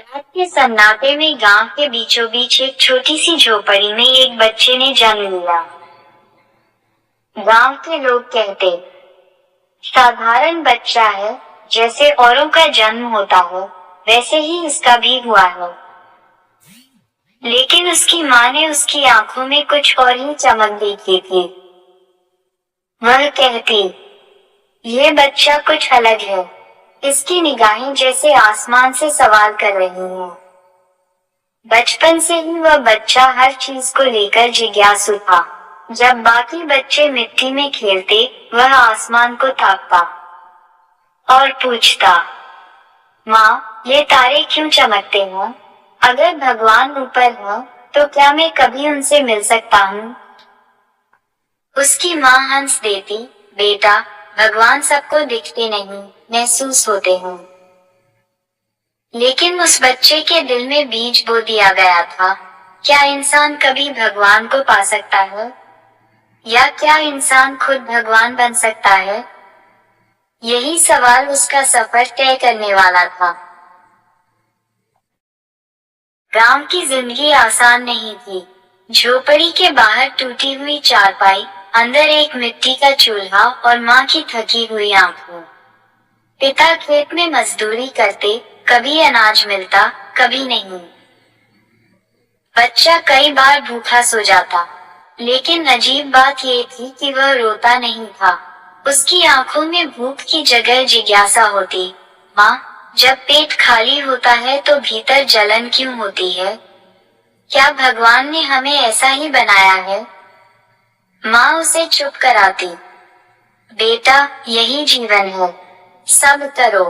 रात के सन्नाटे में गांव के बीचों बीच एक छोटी सी झोपड़ी में एक बच्चे ने जन्म लिया। गांव के लोग कहते, साधारण बच्चा है, जैसे औरों का जन्म होता है वैसे ही इसका भी हुआ है। लेकिन उसकी माँ ने उसकी आंखों में कुछ और ही चमक देखी थी। वह कहती, ये बच्चा कुछ अलग है, इसकी निगाहें जैसे आसमान से सवाल कर रही हैं। बचपन से ही वह बच्चा हर चीज को लेकर जिज्ञासु था। जब बाकी बच्चे मिट्टी में खेलते, वह आसमान को ताकता और पूछता, माँ, ये तारे क्यों चमकते हैं? अगर भगवान ऊपर है, तो क्या मैं कभी उनसे मिल सकता हूँ? उसकी माँ हंस देती, बेटा, भगवान सबको दिखते नहीं, महसूस होते हैं। लेकिन उस बच्चे के दिल में बीज बो दिया गया था। क्या इंसान कभी भगवान को पा सकता है? या क्या इंसान खुद भगवान बन सकता है? यही सवाल उसका सफर तय करने वाला था। गांव की जिंदगी आसान नहीं थी। झोपड़ी के बाहर टूटी हुई चारपाई, अंदर एक मिट्टी का चूल्हा और माँ की थकी हुई आंखें। पिता खेत में मजदूरी करते, कभी अनाज मिलता, कभी नहीं। बच्चा कई बार भूखा सो जाता, लेकिन अजीब बात ये थी कि वह रोता नहीं था। उसकी आंखों में भूख की जगह जिज्ञासा होती। माँ, जब पेट खाली होता है तो भीतर जलन क्यों होती है? क्या भगवान ने हमें ऐसा ही बनाया है? माँ उसे चुप कराती, बेटा, यही जीवन है, सब करो।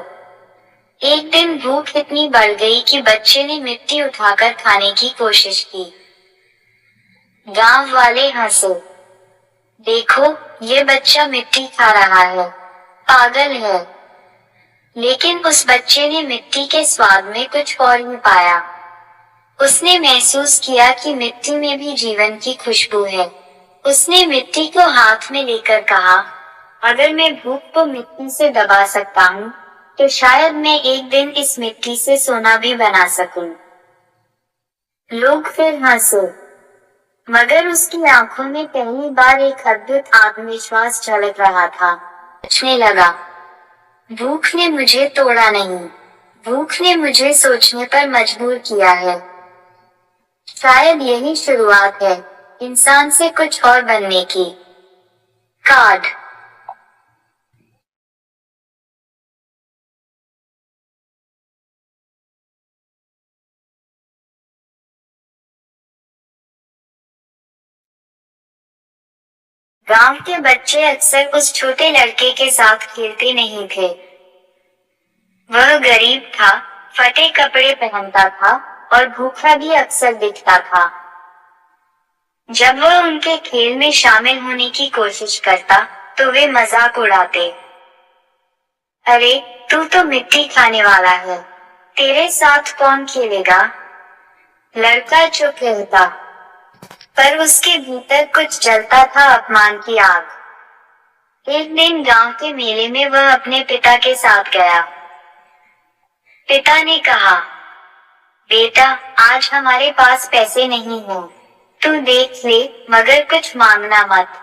एक दिन भूख इतनी बढ़ गई कि बच्चे ने मिट्टी उठाकर खाने की कोशिश की। गांव वाले हंसे, देखो, ये बच्चा मिट्टी खा रहा है, पागल है। लेकिन उस बच्चे ने मिट्टी के स्वाद में कुछ और ही पाया। उसने महसूस किया कि मिट्टी में भी जीवन की खुशबू है। उसने मिट्टी को हाथ में लेकर कहा, अगर मैं भूख को मिट्टी से दबा सकता हूँ, तो शायद मैं एक दिन इस मिट्टी से सोना भी बना सकूं। लोग फिर हंसे, मगर उसकी आंखों में पहली बार एक अद्भुत आत्मविश्वास झलक रहा था। सोचने लगा, भूख ने मुझे तोड़ा नहीं, भूख ने मुझे सोचने पर मजबूर किया है। शायद यही शुरुआत है इंसान से कुछ और बनने की। कार्ड। गांव के बच्चे अक्सर उस छोटे लड़के के साथ खेलते नहीं थे। वह गरीब था, फटे कपड़े पहनता था और भूखा भी अक्सर दिखता था। जब वह उनके खेल में शामिल होने की कोशिश करता, तो वे मजाक उड़ाते, अरे, तू तो मिट्टी खाने वाला है, तेरे साथ कौन खेलेगा? लड़का चुप रहता, पर उसके भीतर कुछ जलता था, अपमान की आग। एक दिन गांव के मेले में वह अपने पिता के साथ गया। पिता ने कहा, बेटा, आज हमारे पास पैसे नहीं हैं, तू देख ले, मगर कुछ मांगना मत।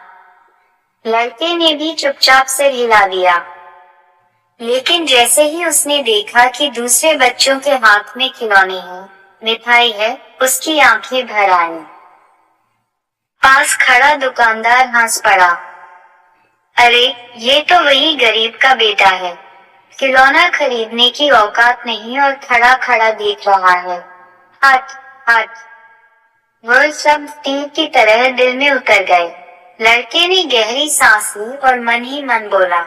लड़के ने भी चुपचाप सिर हिला दिया। लेकिन जैसे ही उसने देखा कि दूसरे बच्चों के हाथ में खिलौने हैं, मिठाई है, उसकी आंखें भर आईं। पास खड़ा दुकानदार हंस पड़ा, अरे, ये तो वही गरीब का बेटा है, खिलौना खरीदने की औकात नहीं और खड़ा खड़ा देख रहा है। हट हट। वह शब्द तीर की तरह दिल में उतर गए। लड़के ने गहरी सांस ली और मन ही मन बोला,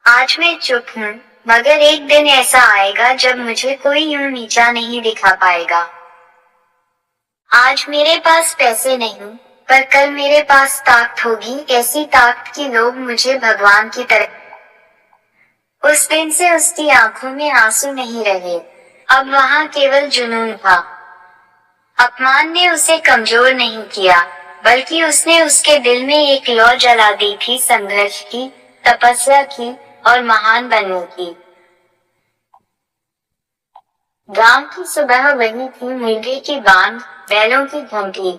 आज मैं चुप हूँ, मगर एक दिन ऐसा आएगा जब मुझे कोई यूं नीचा नहीं दिखा पाएगा। आज मेरे पास पैसे नहीं, पर कल मेरे पास ताकत होगी, ऐसी ताकत कि लोग मुझे भगवान की तरह। उस दिन से उसकी आंखों में आंसू नहीं रहे, अब वहाँ केवल जुनून था। अपमान ने उसे कमजोर नहीं किया, बल्कि उसने उसके दिल में एक लौ जला दी थी, संघर्ष की, तपस्या की और महान बनने की। गांव की सुबह वही थी, मुर्गे की बांग, बैलों की घंटी,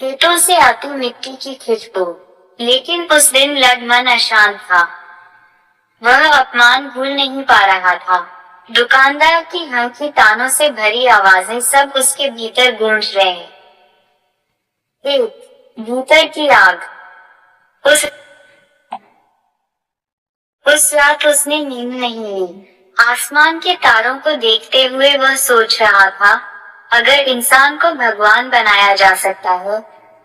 खेतों से आती मिट्टी की खुशबू। लेकिन उस दिन लड मन अशांत था। वह अपमान भूल नहीं पा रहा था। दुकानदार की हल्की तानों से भरी आवाजें सब उसके भीतर गूंज रहे। एक भीतर की आग। उस उस रात उसने नींद नहीं ली। आसमान के तारों को देखते हुए वह सोच रहा था, अगर इंसान को भगवान बनाया जा सकता है,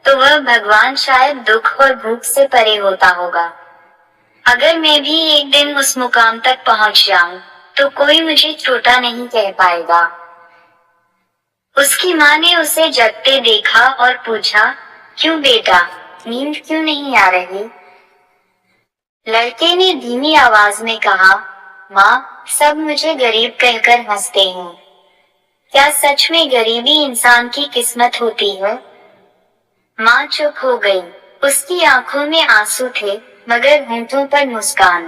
तो वह भगवान शायद दुख और भूख से परे होता होगा। अगर मैं भी एक दिन उस मुकाम तक पहुंच जाऊं, तो कोई मुझे छोटा नहीं कह पाएगा। उसकी माँ ने उसे जगते देखा और पूछा, क्यों बेटा, नींद क्यों नहीं आ रही? लड़के ने धीमी आवाज में कहा, माँ, सब मुझे गरीब कहकर हंसते हैं। क्या सच में गरीबी इंसान की किस्मत होती है? माँ चुप हो गई। उसकी आंखों में आंसू थे, मगर होंठों पर मुस्कान।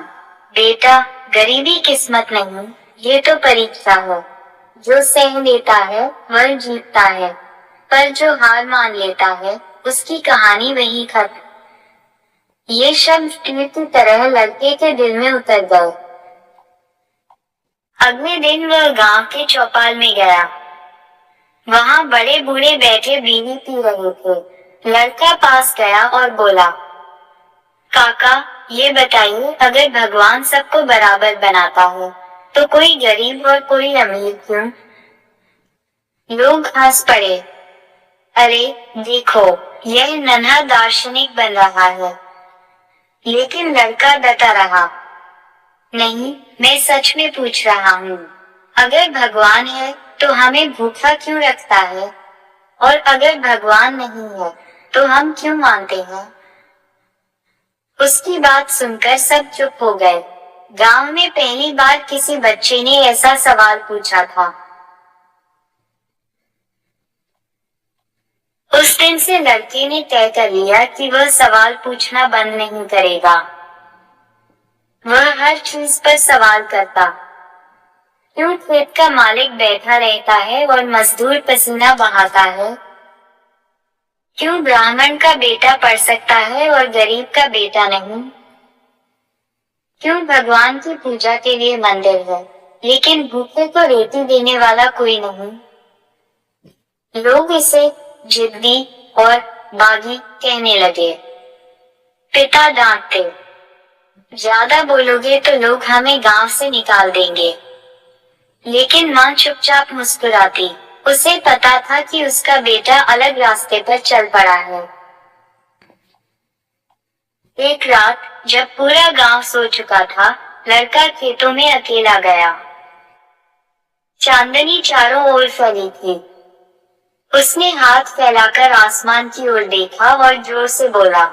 बेटा, गरीबी किस्मत नहीं, ये तो परीक्षा है। जो सह लेता है वह जीतता है, पर जो हार मान लेता है, उसकी कहानी वही खत्म। ये शब्द तीर की तरह लड़के के दिल में उतर गए। अगले दिन वह गांव के चौपाल में गया। वहां बड़े बूढ़े बैठे बीड़ी पी रहे थे। लड़का पास गया और बोला, काका, ये बताइए, अगर भगवान सबको बराबर बनाता है, तो कोई गरीब और कोई अमीर क्यों? लोग हंस पड़े। अरे देखो, यह नन्हा दार्शनिक बन रहा है। लेकिन लड़का डटा रहा। नहीं, मैं सच में पूछ रहा हूँ, अगर भगवान है, तो हमें भूखा क्यों रखता है? और अगर भगवान नहीं है, तो हम क्यों मानते हैं? उसकी बात सुनकर सब चुप हो गए। गांव में पहली बार किसी बच्चे ने ऐसा सवाल पूछा था। उस दिन से लड़के ने तय कर लिया कि वह सवाल पूछना बंद नहीं करेगा। वह हर चीज पर सवाल करता। क्यों खेत का मालिक बैठा रहता है और मजदूर पसीना बहाता है? क्यों ब्राह्मण का बेटा पढ़ सकता है और गरीब का बेटा नहीं? क्यों भगवान की पूजा के लिए मंदिर है, लेकिन भूखे को रोटी देने वाला कोई नहीं? लोग इसे जिद्दी और बागी कहने लगे। पिता डांटते, ज्यादा बोलोगे तो लोग हमें गांव से निकाल देंगे। लेकिन माँ चुपचाप मुस्कुराती। उसे पता था कि उसका बेटा अलग रास्ते पर चल पड़ा है। एक रात, जब पूरा गांव सो चुका था, लड़का खेतों में अकेला गया। चांदनी चारों ओर फैली थी। उसने हाथ फैलाकर आसमान की ओर देखा और जोर से बोला,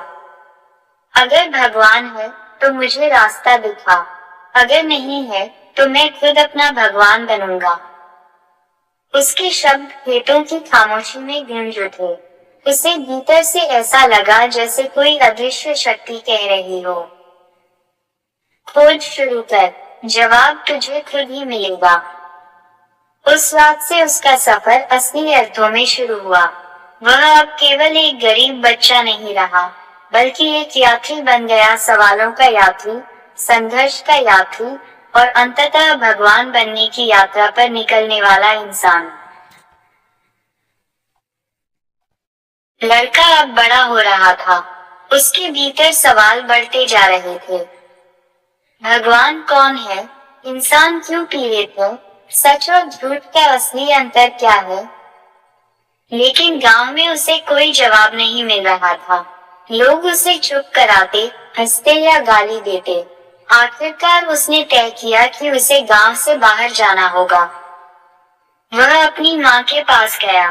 अगर भगवान है, तो मुझे रास्ता दिखा। अगर नहीं है, तो मैं खुद अपना भगवान बनूंगा। उसके शब्द खेतों की खामोशी में गूंज उठे। उसे भीतर से ऐसा लगा जैसे कोई अदृश्य शक्ति कह रही हो, खोज शुरू कर, जवाब तुझे खुद ही मिलेगा। उस रात से उसका सफर असली अर्थों में शुरू हुआ। वह अब केवल एक गरीब बच्चा नहीं रहा, बल्कि एक यात्री बन गया, सवालों का यात्री, संघर्ष का यात्री और अंततः भगवान बनने की यात्रा पर निकलने वाला इंसान। लड़का अब बड़ा हो रहा था। उसके भीतर सवाल बढ़ते जा रहे थे। भगवान कौन है? इंसान क्यों पीड़ित है? सच और झूठ का असली अंतर क्या है? लेकिन गांव में उसे कोई जवाब नहीं मिल रहा था। लोग उसे चुप कराते, हंसते या गाली देते। आखिरकार उसने तय किया कि उसे गांव से बाहर जाना होगा। वह अपनी माँ के पास गया।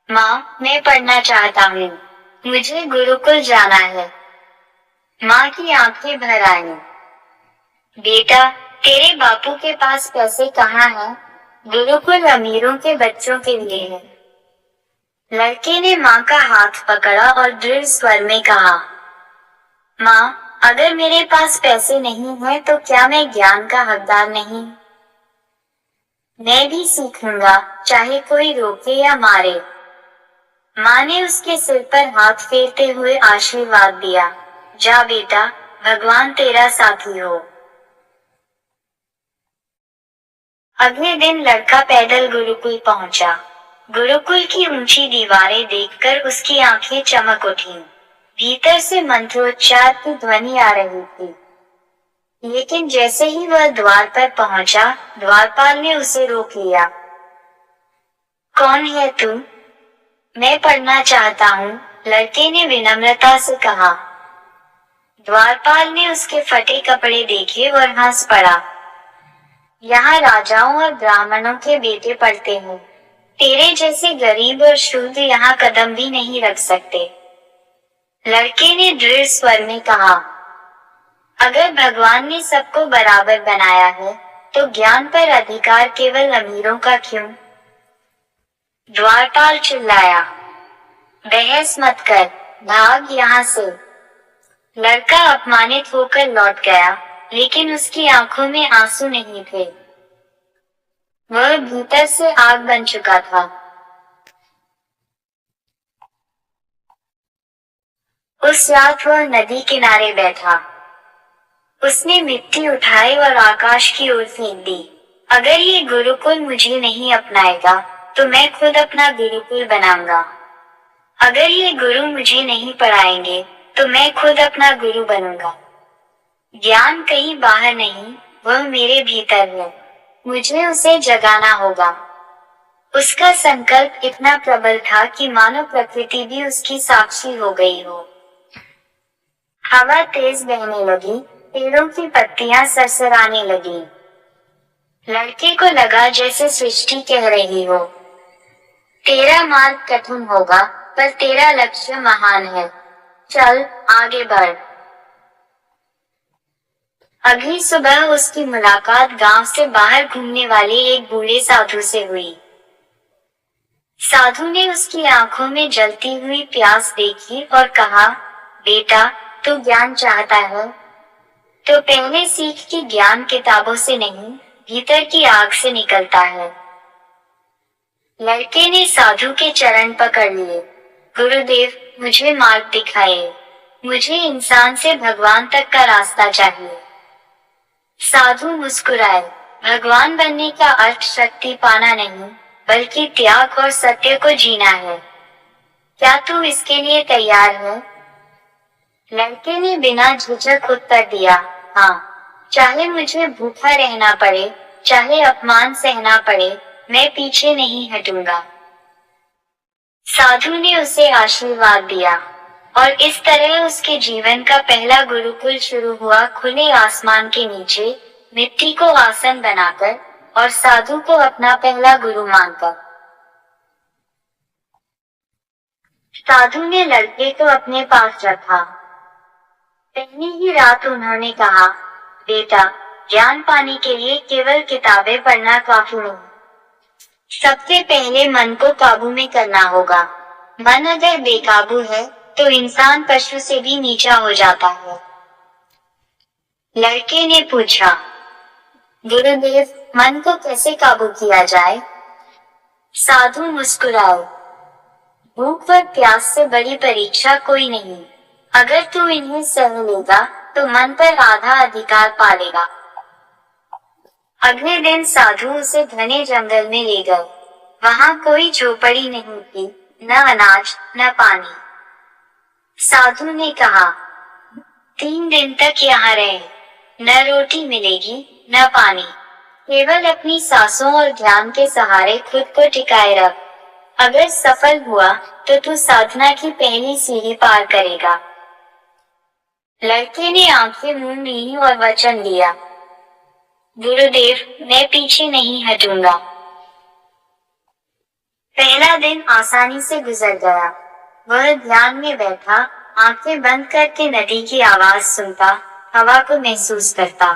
माँ, मैं पढ़ना चाहता हूँ। मुझे गुरुकुल जाना है। माँ की आंखें भर आईं। बेटा, तेरे बापू के पास पैसे कहाँ हैं? गुरुकुल अमीरों के बच्चों के लिए है। लड़के ने माँ का हाथ पकड़ा और दृढ़ स्वर में कहा, माँ, अगर मेरे पास पैसे नहीं हैं, तो क्या मैं ज्ञान का हकदार नहीं? मैं भी सीखूंगा, चाहे कोई रोके या मारे। माँ ने उसके सिर पर हाथ फेरते हुए आशीर्वाद दिया। जा बेटा, भगवान तेरा साथी हो। अगले दिन लड़का पैदल गुरुकुल पहुंचा। गुरुकुल की ऊंची दीवारें देखकर उसकी आंखें चमक उठीं। भीतर से मंत्रोच्चार की ध्वनि आ रही थी। लेकिन जैसे ही वह द्वार पर पहुंचा, द्वारपाल ने उसे रोक लिया। कौन है तू? मैं पढ़ना चाहता हूँ, लड़के ने विनम्रता से कहा। द्वारपाल ने उसके फटे कपड़े देखे और हंस पड़ा। यहाँ राजाओं और ब्राह्मणों के बेटे पढ़ते हैं। तेरे जैसे गरीब और शूद्र यहाँ कदम भी नहीं रख सकते। लड़के ने दृढ़ स्वर में कहा। अगर भगवान ने सबको बराबर बनाया है, तो ज्ञान पर अधिकार केवल अमीरों का क्यों? द्वारपाल चिल्लाया। बहस मत कर, भाग यहाँ से। लड़का अपमानित होकर लौट गया, लेकिन उसकी आंखों में आंसू नहीं थे। वह भीतर से आग बन चुका था। उस रात वह नदी किनारे बैठा। उसने मिट्टी उठाई और आकाश की ओर फेंक दी। अगर ये गुरुकुल मुझे नहीं अपनाएगा, तो मैं खुद अपना गुरुकुल बनाऊंगा। अगर ये गुरु मुझे नहीं पढ़ाएंगे, तो मैं खुद अपना गुरु बनूंगा। ज्ञान कहीं बाहर नहीं, वह मेरे भीतर है। मुझे उसे जगाना होगा। उसका संकल्प इतना प्रबल था कि मानो प्रकृति भी उसकी साक्षी हो गई हो। हवा तेज बहने लगी, पेड़ों की पत्तियां सरसराने लगी। लड़के को लगा जैसे सृष्टि कह रही हो, तेरा मार्ग कठिन होगा, पर तेरा लक्ष्य महान है। चल, आगे बढ़। अगली सुबह उसकी मुलाकात गांव से बाहर घूमने वाले एक बूढ़े साधु से हुई। साधु ने उसकी आंखों में जलती हुई प्यास देखी और कहा, बेटा, तू ज्ञान चाहता है? तो पहले सीख कि ज्ञान किताबों से नहीं, भीतर की आग से निकलता है। लड़के ने साधु के चरण पकड़ लिए। गुरुदेव, मुझे मार्ग दिखाइए। मुझे इंसान से भगवान तक का रास्ता चाहिए। साधु मुस्कुराए। भगवान बनने का अर्थ शक्ति पाना नहीं, बल्कि त्याग और सत्य को जीना है। क्या तू इसके लिए तैयार है? लड़के ने बिना झिझक उत्तर दिया, हाँ। चाहे मुझे भूखा रहना पड़े, चाहे अपमान सहना पड़े, मैं पीछे नहीं हटूंगा। साधु ने उसे आशीर्वाद दिया, और इस तरह उसके जीवन का पहला गुरुकुल शुरू हुआ, खुले आसमान के नीचे, मिट्टी को आसन बनाकर, और साधु को अपना पहला गुरु मानकर। साधु ने लड़के को अपने पास रखा। पहली ही रात उन्होंने कहा, बेटा, ज्ञान पाने के लिए केवल किताबें पढ़ना काफी नहीं। सबसे पहले मन को काबू में करना होगा। मन अगर बेकाबू है, तो इंसान पशु से भी नीचा हो जाता है। लड़के ने पूछा, गुरुदेव, मन को कैसे काबू किया जाए? साधु मुस्कुराए। भूख और प्यास से बड़ी परीक्षा कोई नहीं। अगर तू इन्हें सह लेगा, तो मन पर आधा अधिकार पालेगा। अगले दिन साधु उसे घने जंगल में ले गए। वहाँ कोई झोपड़ी नहीं थी, न अनाज, न पानी। साधु ने कहा, 3 दिन तक यहाँ रहे। न रोटी मिलेगी, न पानी। केवल अपनी सांसों और ध्यान के सहारे खुद को टिकाए रख। अगर सफल हुआ, तो तू साधना की पहली सीढ़ी पार करेगा। लड़के ने आंखें मूंद ली और वचन दिया, गुरुदेव, मैं पीछे नहीं हटूंगा। पहला दिन आसानी से गुजर गया। वह ध्यान में बैठा, आंखें बंद करके नदी की आवाज सुनता, हवा को महसूस करता।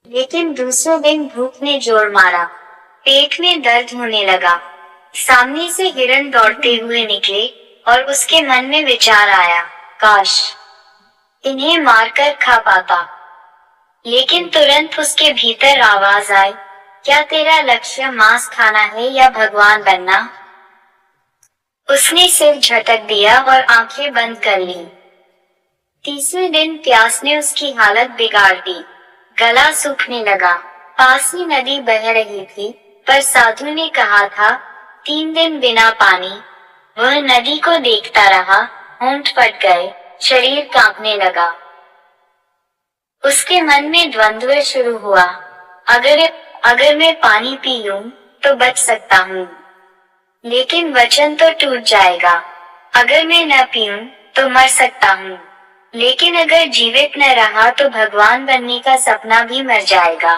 लेकिन दूसरे दिन भूख ने जोर मारा। पेट में दर्द होने लगा। सामने से हिरण दौड़ते हुए निकले, और उसके मन में विचार आया, काश इन्हें मारकर खा पाता। लेकिन तुरंत उसके भीतर आवाज आई, क्या तेरा लक्ष्य मांस खाना है या भगवान बनना? उसने सिर झटक दिया और आंखें बंद कर ली। तीसरे दिन प्यास ने उसकी हालत बिगाड़ दी। गला सूखने लगा। पास ही नदी बह रही थी, पर साधु ने कहा था 3 दिन बिना पानी। वह नदी को देखता रहा, होंठ फट गए, शरीर कांपने लगा। उसके मन में द्वंद्व शुरू हुआ। अगर मैं पानी पी लूं, तो बच सकता हूँ, लेकिन वचन तो टूट जाएगा। अगर मैं न पीऊं, तो मर सकता हूँ, लेकिन अगर जीवित न रहा तो भगवान बनने का सपना भी मर जाएगा।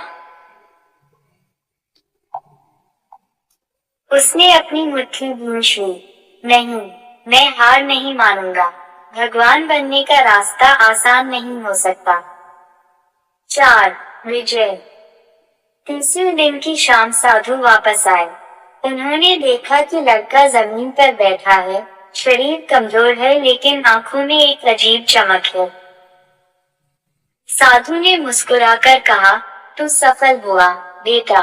उसने अपनी मुट्ठी भूंज ली। नहीं, मैं हार नहीं मानूंगा। भगवान बनने का रास्ता आसान नहीं हो सकता। 4. विजय। तीसरे दिन की शाम साधु वापस आए। उन्होंने देखा कि लड़का जमीन पर बैठा है, शरीर कमजोर है लेकिन आंखों में एक अजीब चमक है। साधु ने मुस्कुराकर कहा, तू सफल हुआ बेटा।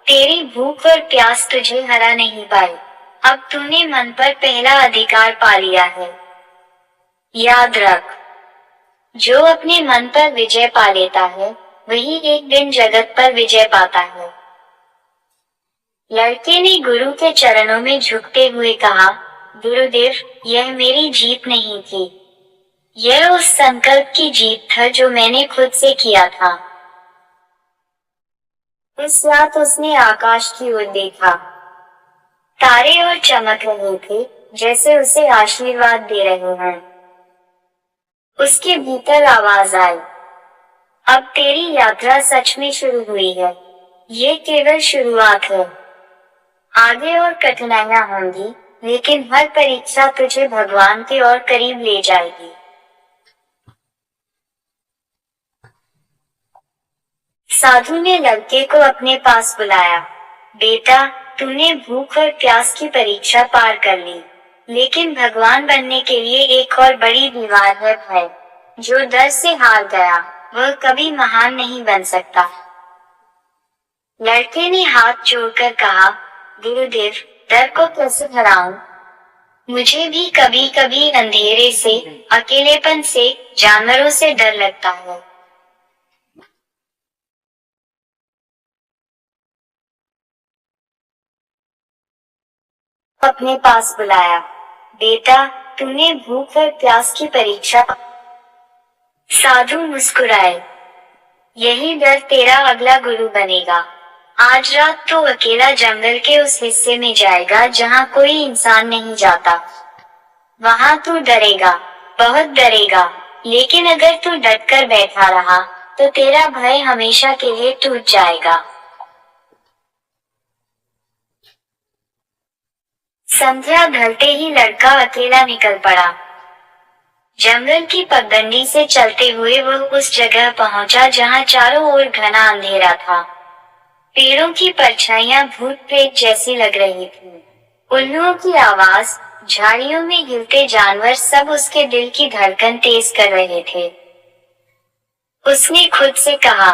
तेरी भूख और प्यास तुझे हरा नहीं पाए। अब तूने मन पर पहला अधिकार पा लिया है। याद रख, जो अपने मन पर विजय पा लेता है, वही एक दिन जगत पर विजय पाता है। लड़के ने गुरु के चरणों में झुकते हुए कहा, गुरुदेव, यह मेरी जीत नहीं थी। यह उस संकल्प की जीत था जो मैंने खुद से किया था। इस रात उसने आकाश की ओर देखा। तारे और चमक रहे थे, जैसे उसे आशीर्वाद दे रहे हैं। उसके भीतर आवाज आई, अब तेरी यात्रा सच में शुरू हुई है। ये केवल शुरुआत है। आगे और कठिनाइयां होंगी, लेकिन हर परीक्षा तुझे भगवान के और करीब ले जाएगी। साधु ने लड़के को अपने पास बुलाया। बेटा, तूने भूख और प्यास की परीक्षा पार कर ली, लेकिन भगवान बनने के लिए एक और बड़ी दीवार है, भय। जो डर से हार गया, वह कभी महान नहीं बन सकता। लड़के ने हाथ जोड़कर कहा, गुरुदेव, डर को कैसे हराऊं? मुझे भी कभी कभी अंधेरे से, अकेलेपन से, जानवरों से डर लगता है। अपने पास बुलाया। बेटा, तूने भूख और प्यास की परीक्षा। साधु मुस्कुराए। यही डर तेरा अगला गुरु बनेगा। आज रात तो अकेला जंगल के उस हिस्से में जाएगा जहाँ कोई इंसान नहीं जाता। वहाँ तू डरेगा, बहुत डरेगा, लेकिन अगर तू डट कर बैठा रहा, तो तेरा भय हमेशा के लिए टूट जाएगा। संध्या ढलते ही लड़का अकेला निकल पड़ा। जंगल की पगडंडी से चलते हुए वह उस जगह पहुंचा जहां चारों ओर घना अंधेरा था। पेड़ों की परछाइयां भूत प्रेत जैसी लग रही थीं। उल्लुओं की आवाज, झाड़ियों में हिलते जानवर, सब उसके दिल की धड़कन तेज कर रहे थे। उसने खुद से कहा,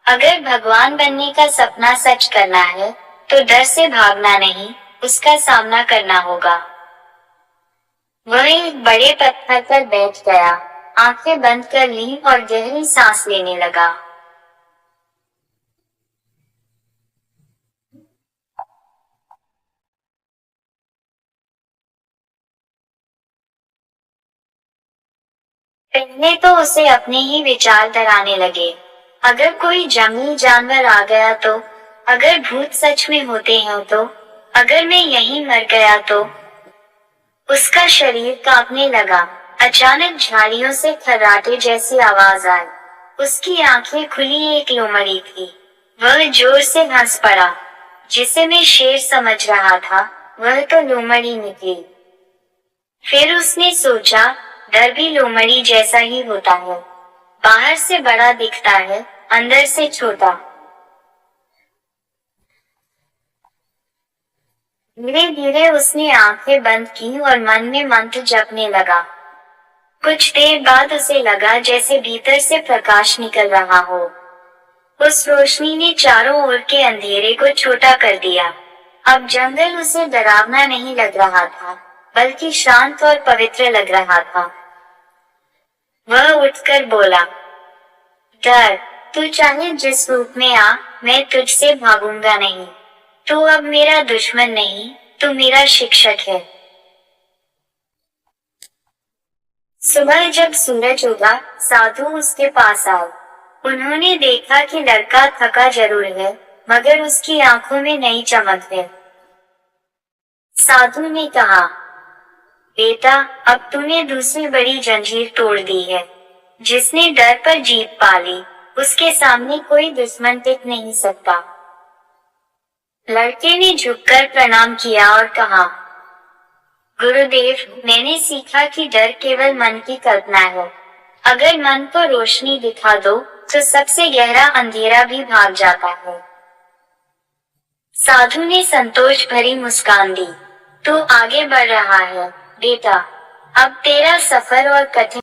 अगर भगवान बनने का सपना सच करना है, तो डर से भागना नहीं, उसका सामना करना होगा। वह एक बड़े पत्थर पर बैठ गया, आंखें बंद कर ली और गहरी सांस लेने लगा। पहले तो उसे अपने ही विचार डराने लगे। अगर कोई जंगली जानवर आ गया तो, अगर भूत सच में होते हैं तो, अगर मैं यहीं मर गया तो। उसका शरीर कांपने लगा। अचानक झाड़ियों से खर्राटे जैसी आवाज आई। उसकी आंखें खुली, एक लोमड़ी थी। वह जोर से हंस पड़ा। जिसे मैं शेर समझ रहा था, वह तो लोमड़ी निकली। फिर उसने सोचा, डर भी लोमड़ी जैसा ही होता है। बाहर से बड़ा दिखता है, अंदर से छोटा। धीरे धीरे उसने आंखें बंद की और मन में मंत्र जपने लगा। कुछ देर बाद उसे लगा जैसे भीतर से प्रकाश निकल रहा हो। उस रोशनी ने चारों ओर के अंधेरे को छोटा कर दिया। अब जंगल उसे डरावना नहीं लग रहा था, बल्कि शांत और पवित्र लग रहा था। वह उठकर बोला, डर, तू चाहे जिस रूप में आ, मैं तुझसे भागूंगा नहीं। तू अब मेरा दुश्मन नहीं, तू मेरा शिक्षक है। सुबह जब सूरज उगा, साधु उसके पास आए। उन्होंने देखा कि लड़का थका जरूर है, मगर उसकी आंखों में नई चमक है। साधु ने कहा, बेटा, अब तूने दूसरी बड़ी जंजीर तोड़ दी है। जिसने डर पर जीत पा ली, उसके सामने कोई दुश्मन टिक नहीं सकता। लड़के ने झुककर प्रणाम किया और कहा, गुरुदेव, मैंने सीखा कि डर केवल मन की कल्पना है। अगर मन को रोशनी दिखा दो, तो सबसे गहरा अंधेरा भी भाग जाता है। साधु ने संतोष भरी मुस्कान दी। तू आगे बढ़ रहा है, बेटा। अब तेरा सफर और कठिन